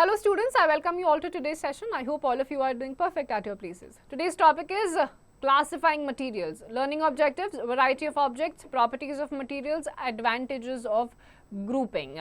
Hello students, I welcome you all to today's session. I hope all of you are doing perfect at your places. Today's topic is classifying materials, learning objectives, variety of objects, properties of materials, advantages of grouping.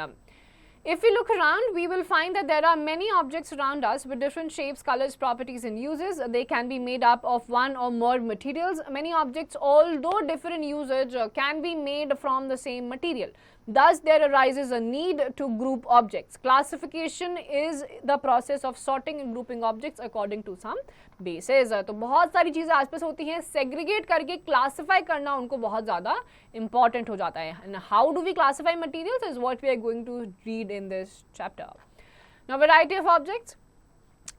If we look around, we will find that there are many objects around us with different shapes, colors, properties and uses. They can be made up of one or more materials. Many objects, although different usage, can be made from the same material. Thus, there arises a need to group objects. Classification is the process of sorting and grouping objects according to some basis. तो बहुत सारी चीज़ें आसपास होती हैं, segregate करके classify करना उनको बहुत ज़्यादा important हो जाता है. And how do we classify materials is what we are going to read in this chapter. Now, variety of objects.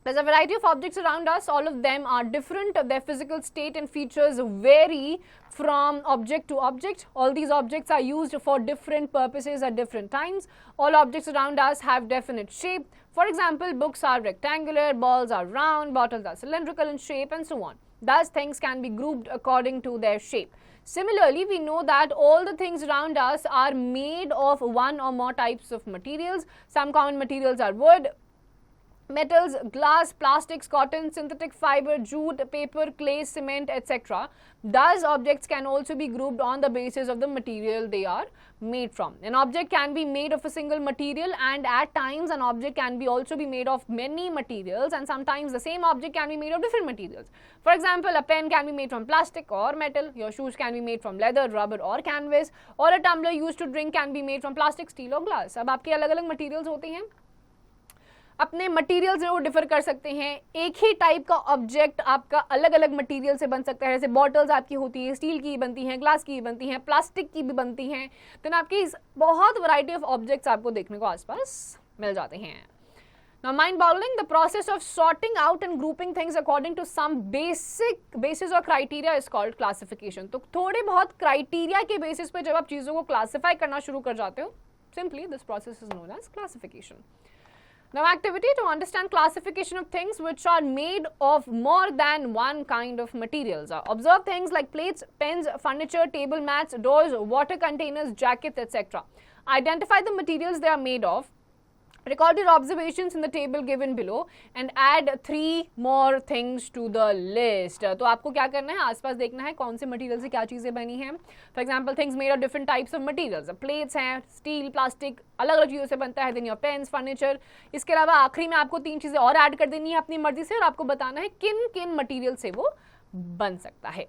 There's a variety of objects around us. All of them are different. Their physical state and features vary from object to object. All these objects are used for different purposes at different times. All objects around us have definite shape. For example, books are rectangular, balls are round, bottles are cylindrical in shape, and so on. Thus, things can be grouped according to their shape. Similarly, we know that all the things around us are made of one or more types of materials. Some common materials are wood, metals, glass, plastics, cotton, synthetic fiber, jute, paper, clay, cement, etc. Thus, objects can also be grouped on the basis of the material they are made from. An object can be made of a single material, and at times an object can be also be made of many materials, and sometimes the same object can be made of different materials. For example, a pen can be made from plastic or metal, your shoes can be made from leather, rubber or canvas, or a tumbler used to drink can be made from plastic, steel or glass. अब आपके अलग-अलग materials होते हैं, अपने material से वो differ कर सकते हैं. एक ही टाइप का ऑब्जेक्ट आपका अलग अलग मटेरियल से बन सकता है. जैसे बॉटल्स आपकी होती है, स्टील की बनती हैं, ग्लास की बनती हैं, प्लास्टिक की भी बनती हैं. तो आपकी बहुत वैरायटी ऑफ ऑब्जेक्ट्स आपको देखने को आसपास मिल जाते हैं. Now, mind-boggling, the process of sorting out and grouping things according to some basis or criteria is called classification. तो थोड़े बहुत क्राइटेरिया के बेसिस पे जब आप चीज़ों को क्लासीफाई करना शुरू कर जाते हो, simply this process is known as classification. Now, activity to understand classification of things which are made of more than one kind of materials. Observe things like plates, pens, furniture, table mats, doors, water containers, jackets, etc. Identify the materials they are made of. Record your observations in the table given below and add 3 more things to the list. तो आपको क्या करना है, आसपास देखना है कौन से मटेरियल से क्या चीज़ें बनी हैं. For example, things made of different types of materials. Plates हैं, स्टील, प्लास्टिक, अलग अलग चीज़ों से बनता है. Then your pens, furniture. इसके अलावा आखिरी में आपको 3 चीज़ें और ऐड कर देनी है अपनी मर्जी से, और आपको बताना है किन किन मटीरियल से वो बन सकता है.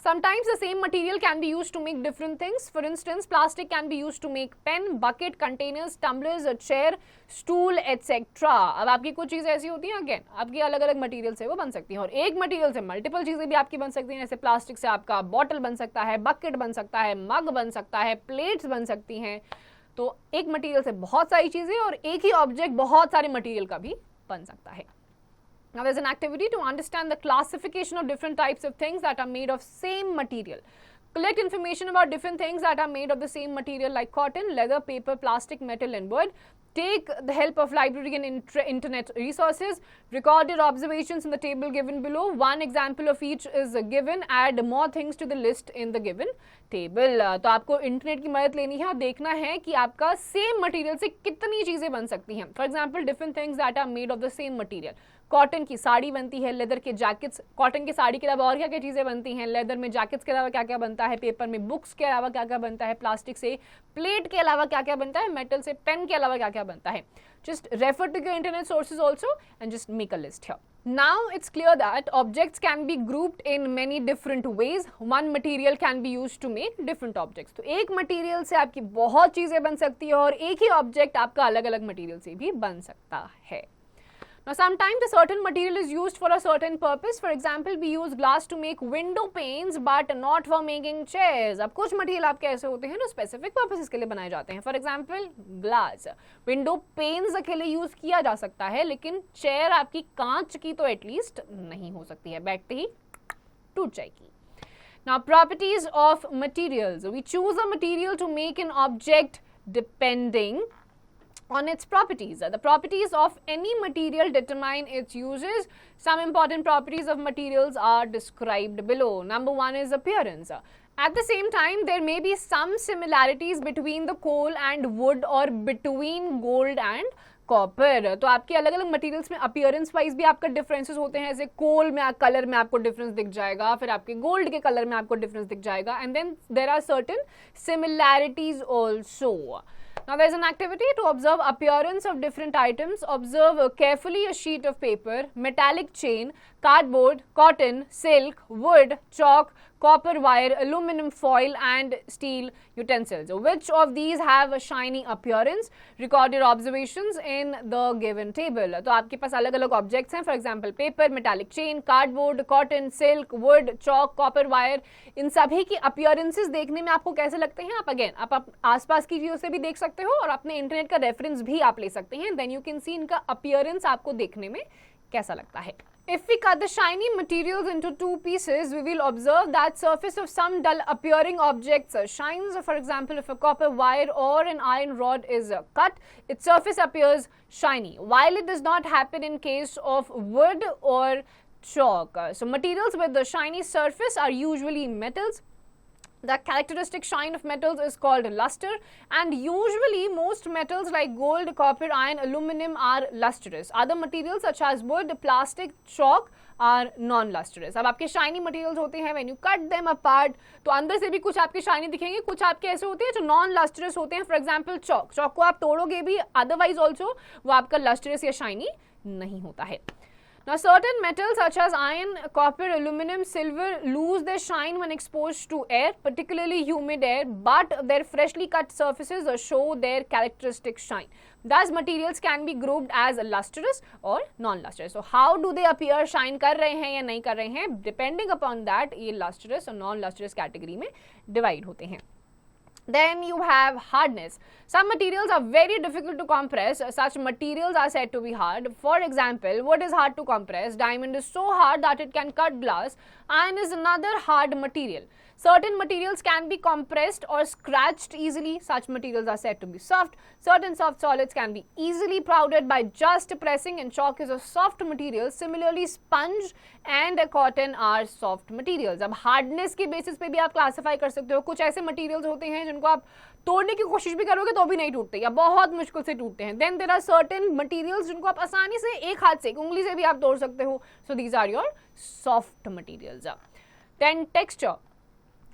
Sometimes the same material can be used to make different things. For instance, plastic can be used to make pen, bucket, containers, tumblers, a chair, stool, etc. अब आपकी कुछ चीज़ें ऐसी होती हैं, अगेन आपकी अलग अलग मटेरियल से वो बन सकती हैं, और एक मटेरियल से मल्टीपल चीज़ें भी आपकी बन सकती हैं. जैसे प्लास्टिक से आपका बॉटल बन सकता है, बकेट बन सकता है, मग बन सकता है, प्लेट्स बन सकती हैं. तो एक मटेरियल से बहुत सारी चीज़ें और एक ही ऑब्जेक्ट बहुत सारे मटेरियल का भी बन सकता है. Now, there is an activity to understand the classification of different types of things that are made of same material. Collect information about different things that are made of the same material like cotton, leather, paper, plastic, metal and wood. Take the help of library and internet resources. Record your observations in the table given below. One example of each is given. Add more things to the list in the given table. तो आपको internet की मदद लेनी है और देखना है कि आपका सेम मटेरियल से कितनी चीज़ें बन सकती हैं. For example, different things that are made of the same material. Cotton की साड़ी बनती है, लेदर के जैकेट्स. कॉटन की साड़ी के अलावा और क्या क्या चीज़ें बनती हैं, लेदर में जैकेट्स के अलावा क्या क्या बनता है, पेपर में बुक्स के अलावा क्या क्या बनता है, प्लास्टिक से प्लेट के अलावा क्या क्या बनता है, मेटल से पेन के अलावा क्या क्या बनता है. Just refer to your internet sources also and just make a list here. Now it's clear that objects can be grouped in many different ways. One material can be used to make different objects. तो एक material से आपकी बहुत चीज़ें बन सकती है और एक ही ऑब्जेक्ट आपका अलग अलग मटेरियल से भी बन सकता है. Now, sometimes a certain material is used for a certain purpose. For example, we use glass to make window panes, but not for making chairs. अब कुछ मटेरियल आपके ऐसे होते हैं जो स्पेसिफिक पर्पसेस के लिए बनाए जाते हैं. For example, glass, window panes के लिए यूज किया जा सकता है, लेकिन चेयर आपकी कांच की तो एटलीस्ट नहीं हो सकती है, बैठते ही टूट जाएगी. Now, properties of materials. We choose a material to make an object depending on its properties. The properties of any material determine its uses. Some important properties of materials are described below. Number 1 is appearance. At the same time, there may be some similarities between the coal and wood or between gold and copper. तो आपके अलग अलग materials में appearance wise भी आपका differences होते हैं, जैसे कोल में कलर में आपको डिफरेंस दिख जाएगा, फिर आपके गोल्ड के कलर में आपको डिफरेंस दिख जाएगा, and then there are certain similarities also. Now there is an activity to observe appearance of different items. Observe carefully a sheet of paper, metallic chain, cardboard, cotton, silk, wood, chalk, copper wire, aluminum foil and steel utensils. Which of these have a shiny appearance? Record your observations in the given table. तो आपके पास अलग अलग objects हैं, for example paper, metallic chain, cardboard, cotton, silk, wood, chalk, copper wire. इन सभी की appearances देखने में आपको कैसे लगते हैं? आप आसपास की चीजों से भी देख सकते हो और अपने इंटरनेट का रेफरेंस भी आप ले सकते हैं. देन यू कैन सी इनका अपीयरेंस आपको देखने में कैसा लगता है. If we cut the shiny materials into two pieces, we will observe that surface of some dull appearing objects shines. For example, if a copper wire or an iron rod is cut, its surface appears shiny, while it does not happen in case of wood or chalk. So materials with the shiny surface are usually metals. The characteristic shine of metals is called luster, and usually most metals like gold, copper, iron, aluminum are lustrous. Other materials such as wood, plastic, chalk are non-lustrous. अब आपके shiny materials होते हैं, when you cut them apart, तो अंदर से भी कुछ आपके shiny दिखेंगे, कुछ आपके ऐसे होते हैं जो non-lustrous होते हैं. For example, chalk को आप तोड़ोगे भी, otherwise also वो आपका lustrous या shiny नहीं होता है. Now, certain metals such as iron, copper, aluminum, silver lose their shine when exposed to air, particularly humid air, but their freshly cut surfaces show their characteristic shine. Thus, materials can be grouped as lustrous or non-lustrous. So, how do they appear? Shine कर रहे हैं या नहीं कर रहे हैं? Depending upon that, ये lustrous और non-lustrous category में divide होते हैं. Then you have hardness. Some materials are very difficult to compress. Such materials are said to be hard. For example, wood is hard to compress. Diamond is so hard that it can cut glass. Iron is another hard material. Certain materials can be compressed or scratched easily. Such materials are said to be soft. Certain soft solids can be easily powdered by just pressing, and chalk is a soft material. Similarly, sponge and cotton are soft materials. अब hardness के basis पे भी आप classify कर सकते हो. कुछ ऐसे materials होते हैं जिनको आप तोड़ने की कोशिश भी करोगे तो भी नहीं टूटते या बहुत मुश्किल से टूटते हैं. Then there are certain materials जिनको आप आसानी से एक हाथ से, एक उंगली से भी आप तोड़ सकते हो. So these are your soft materials. Then texture.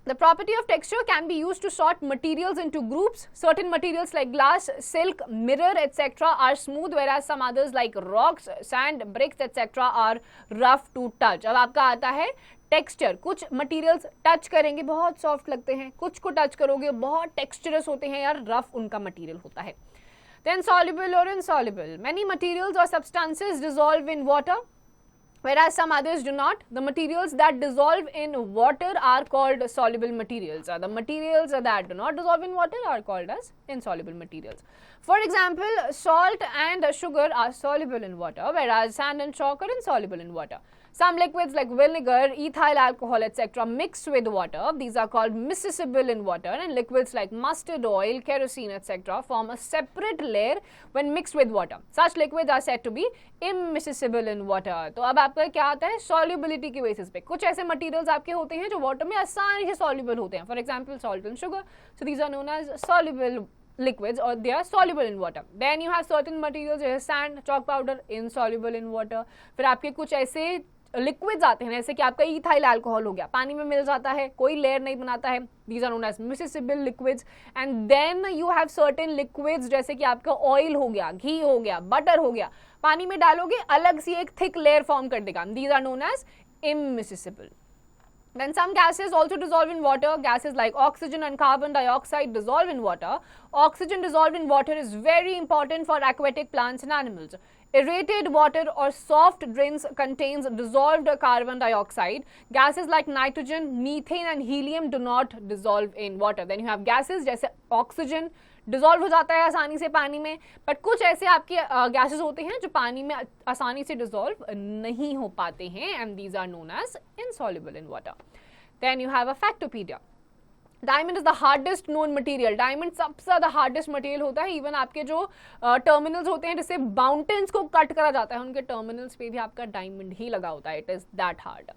The property of texture can be used to sort materials into groups. Certain materials like glass, silk, mirror, etc. are smooth, whereas some others like rocks, sand, bricks, etc. are rough to touch. अब आपका आता है texture. कुछ materials touch करेंगे बहुत soft लगते हैं, कुछ को टच करोगे बहुत टेक्सचरस होते हैं यार, रफ उनका मटेरियल होता है. Then soluble or insoluble. Many materials or substances dissolve in water, whereas some others do not. The materials that dissolve in water are called soluble materials. The materials that do not dissolve in water are called as insoluble materials. For example, salt and sugar are soluble in water, whereas sand and chalk are insoluble in water. Some liquids like vinegar, ethyl alcohol, etc. mixed with water, these are called miscible in water, and liquids like mustard oil, kerosene, etc. form a separate layer when mixed with water. Such liquids are said to be immiscible in water. तो अब आपका क्या आता है? Solubility की basis पे कुछ ऐसे materials आपके होते हैं जो water में आसानी से soluble होते हैं. For example, salt and sugar. So these are known as soluble liquids, or they are soluble in water. Then you have certain materials जैसे sand, chalk powder, insoluble in water. फिर आपके कुछ ऐसे लिक्विड्स आते हैं जैसे कि आपका इथाइल अल्कोहल हो गया, पानी में मिल जाता है, कोई लेयर नहीं बनाता है. These are known as miscible liquids. And then you have certain liquids जैसे कि आपका ऑयल हो गया, घी हो गया, बटर हो गया, पानी में डालोगे अलग सी एक थिक लेयर फॉर्म कर देगा. These are known as immiscible. Then some gases also dissolve in water. Gases like oxygen and carbon dioxide dissolve in water. Oxygen dissolved in water is very important for aquatic plants and animals. Aerated water or soft drinks contains dissolved carbon dioxide. Gases like nitrogen, methane and helium do not dissolve in water. Then you have gases जैसे oxygen dissolve हो जाता है आसानी से पानी में, but कुछ ऐसे आपके गैसेस होते हैं जो पानी में आसानी से डिजॉल्व नहीं हो पाते हैं, and these are known as insoluble in water. Then you have a factopedia. Diamond is the hardest known material. Diamond सबसे ज्यादा हार्डेस्ट मटेरियल होता है. इवन आपके जो टर्मिनल्स होते हैं जिससे माउंटेन्स को कट करा जाता है, उनके टर्मिनल्स पे भी आपका डायमंड ही लगा होता है. It is that hard.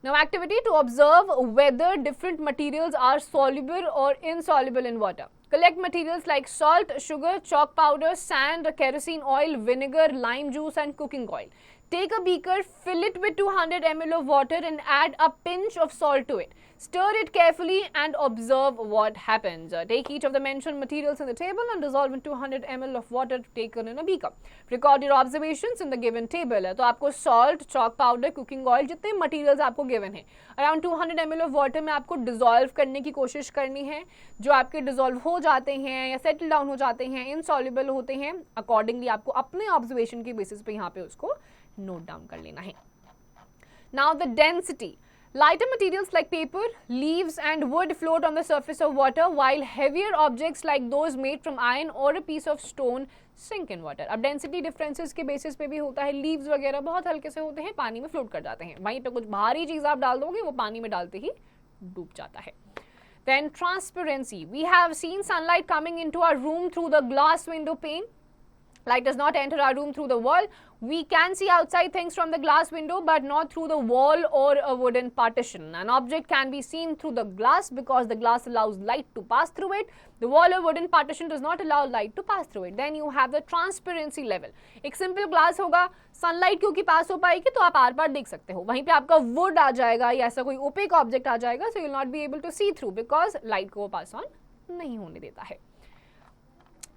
Now, activity to observe whether different materials are soluble or insoluble in water. Collect materials like salt, sugar, chalk powder, sand, kerosene oil, vinegar, lime juice and cooking oil. Take a beaker, fill it with 200 ml of water and add a pinch of salt to it. Stir it carefully and observe what happens. Take each of the mentioned materials in the table and dissolve in 200 ml of water taken in a beaker. Record your observations in the given table. तो आपको salt, chalk powder, cooking oil जितने materials आपको given हैं, around 200 ml of water में आपको dissolve करने की कोशिश करनी है. जो आपके dissolve हो जाते हैं या settle down हो जाते हैं, insoluble होते हैं, accordingly आपको अपने observation के basis पे यहाँ पे उसको note down कर लेना है. Now the density. Lighter materials like paper, leaves and wood float on the surface of water while heavier objects like those made from iron or a piece of stone sink in water. अब density differences के basis पे भी होता है. leaves वगैरह बहुत हल्के से होते हैं, पानी में float कर जाते हैं. वहीं पे कुछ भारी चीज़ आप डाल दोगे, वो पानी में डालते ही डूब जाता है. Then transparency. We have seen sunlight coming into our room through the glass window pane. Light does not enter our room through the wall. We can see outside things from the glass window but not through the wall or a wooden partition. An object can be seen through the glass because the glass allows light to pass through it. The wall or wooden partition does not allow light to pass through it. Then you have the transparency level. एक simple glass होगा, sunlight क्योंकि pass हो पाएगी तो आप are पार देख सकते हो. वहीं पे आपका wood आ जाएगा या ऐसा कोई opaque object आ जाएगा, so you will not be able to see through because light को वो pass on नहीं होने देता है.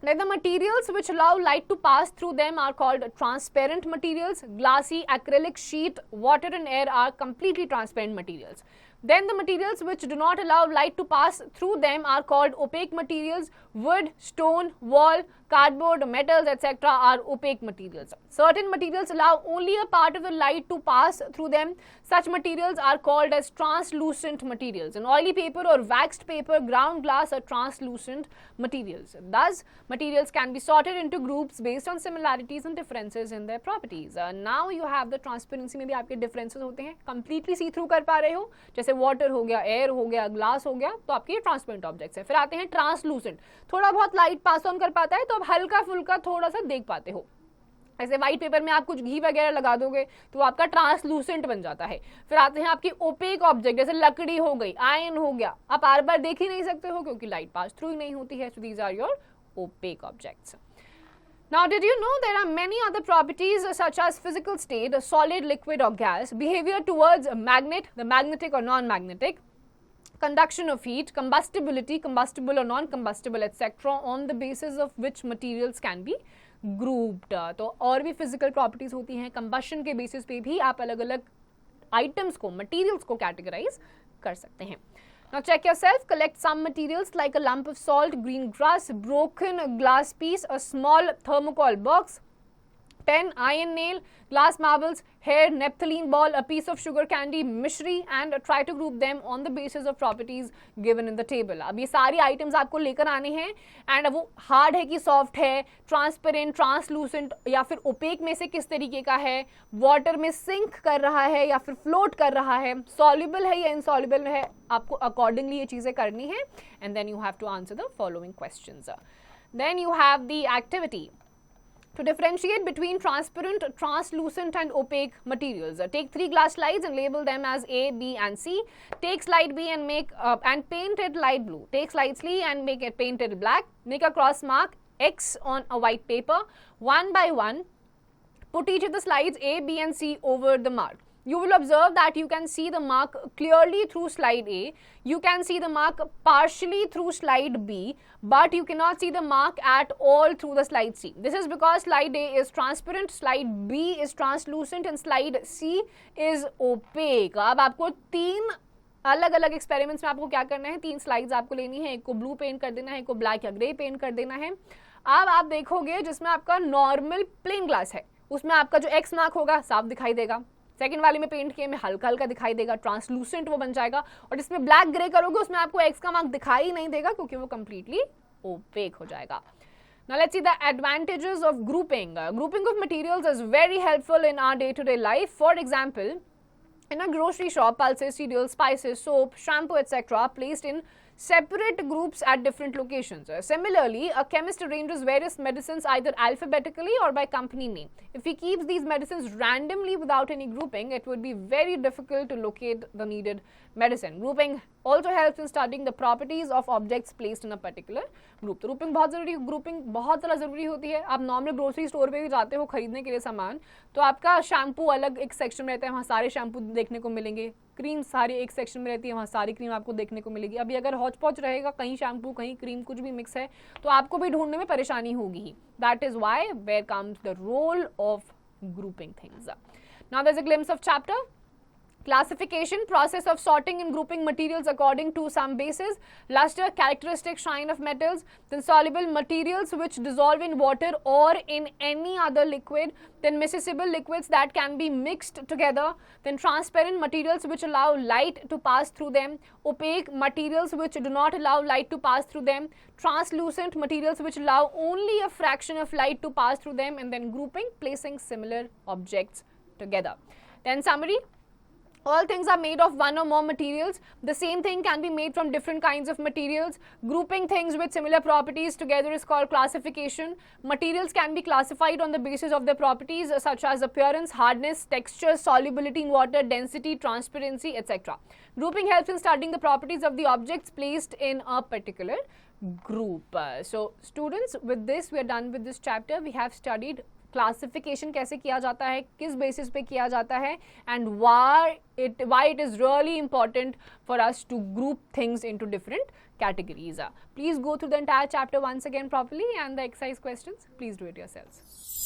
Now, the materials which allow light to pass through them are called transparent materials. Glassy, acrylic sheet, water and air are completely transparent materials. Then the materials which do not allow light to pass through them are called opaque materials. Wood, stone, wall, cardboard, metals, etc. are opaque materials. Certain materials allow only a part of the light to pass through them. Such materials are called as translucent materials. In oily paper or waxed paper, ground glass are translucent materials. Thus, materials can be sorted into groups based on similarities and differences in their properties. Now you have the transparency में भी आपके differences होते हैं. Completely see through कर पा रहे हो, जैसे water हो गया, air हो गया, glass हो गया, तो आपके ये transparent objects हैं. फिर आते हैं translucent. थोड़ा बहुत लाइट पास ऑन कर पाता है तो आप हल्का फुल्का थोड़ा सा देख पाते हो. ऐसे व्हाइट पेपर में आप कुछ घी वगैरह लगा दोगे तो आपका ट्रांसलूसेंट बन जाता है. फिर आते हैं आपकी ओपेक ऑब्जेक्ट, जैसे लकड़ी हो गई, आयरन हो गया, आप आर बार देख ही नहीं सकते हो क्योंकि लाइट पास थ्रू ही नहीं होती है. So these are your opaque objects. Now, did you know there are many other properties such as physical state, solid, liquid or gas, behavior towards a magnet, the magnetic or non-magnetic, conduction of heat, combustibility, combustible or non-combustible, etc. on the basis of which materials can be grouped. तो और भी physical properties होती हैं. combustion के basis पे भी आप अलग अलग items को, materials को categorize कर सकते हैं. Now check yourself. Collect some materials like a lump of salt, green grass, broken glass piece, a small thermocol box, pen, iron nail, glass marbles, hair, naphthalene ball, a piece of sugar candy, mishri and try to group them on the basis of properties given in the table. अब ये सारी items आपको लेकर आने हैं and अब वो hard है कि soft है, transparent, translucent या फिर opaque में से किस तरीके का है, water में sink कर रहा है या फिर float कर रहा है, soluble है या insoluble है, आपको accordingly ये चीज़ें करनी है and then you have to answer the following questions. Then you have the activity. To differentiate between transparent, translucent and opaque materials, take 3 glass slides and label them as A, B and C. Take slide B and and paint it light blue. Take slide C and make it painted black. Make a cross mark X on a white paper. One by one, put each of the slides A, B and C over the mark. You will observe that you can see the mark clearly through slide A, you can see the mark partially through slide B, but you cannot see the mark at all through the slide C. This is because slide A is transparent, slide B is translucent and slide C is opaque. अब आपको 3 अलग अलग experiments में आपको क्या करना है, 3 slides आपको लेनी है, एक को ब्लू पेंट कर देना है, एक को ब्लैक या ग्रे पेंट कर देना है. अब आप देखोगे जिसमें आपका नॉर्मल प्लेन ग्लास है उसमें आपका जो एक्स मार्क होगा साफ दिखाई देगा. सेकंड वाले में पेंट किए में हल्का हल्का दिखाई देगा, ट्रांसलूसेंट वो बन जाएगा. और जिसमें ब्लैक ग्रे करोगे उसमें आपको एक्स का मार्क दिखाई नहीं देगा क्योंकि वो कंप्लीटली ओपेक हो जाएगा. Now let's see the advantages of grouping. Grouping of materials is very helpful in our day-to-day life. For example, in a grocery shop, pulses, cereals, spices, soap, shampoo, etc. are placed in separate groups at different locations. Similarly, a chemist arranges various medicines either alphabetically or by company name. If he keeps these medicines randomly without any grouping, it would be very difficult to locate the needed medicine. Grouping also helps in studying the properties of objects placed in a particular group. तो grouping बहुत ज़्यादा ज़रूरी होती है. आप normal grocery store पे भी जाते हो खरीदने के लिए सामान, तो आपका शैम्पू अलग एक सेक्शन में रहता है, वहाँ सारे शैम्पू देखने को मिलेंगे. क्रीम सारी एक सेक्शन में रहती है, वहाँ सारी क्रीम आपको देखने को मिलेगी. अभी अगर हौच पौच रहेगा, कहीं शैम्पू कहीं क्रीम कुछ भी मिक्स है, तो आपको भी ढूंढने में परेशानी होगी ही. That is why where comes the role of grouping things. Now there's a glimpse of chapter. Classification, process of sorting and grouping materials according to some bases. Luster, characteristic, shine of metals. Then soluble materials which dissolve in water or in any other liquid. Then miscible liquids that can be mixed together. Then transparent materials which allow light to pass through them. Opaque materials which do not allow light to pass through them. Translucent materials which allow only a fraction of light to pass through them. And then grouping, placing similar objects together. Then summary. All things are made of one or more materials. The same thing can be made from different kinds of materials. Grouping things with similar properties together is called classification. Materials can be classified on the basis of their properties such as appearance, hardness, texture, solubility in water, density, transparency, etc. Grouping helps in studying the properties of the objects placed in a particular group. So students, with this we are done with this chapter. We have studied classification कैसे किया जाता है, किस basis पे किया जाता है, and why it is really important for us to group things into different categories. Please go through the entire chapter once again properly, and the exercise questions, please do it yourselves.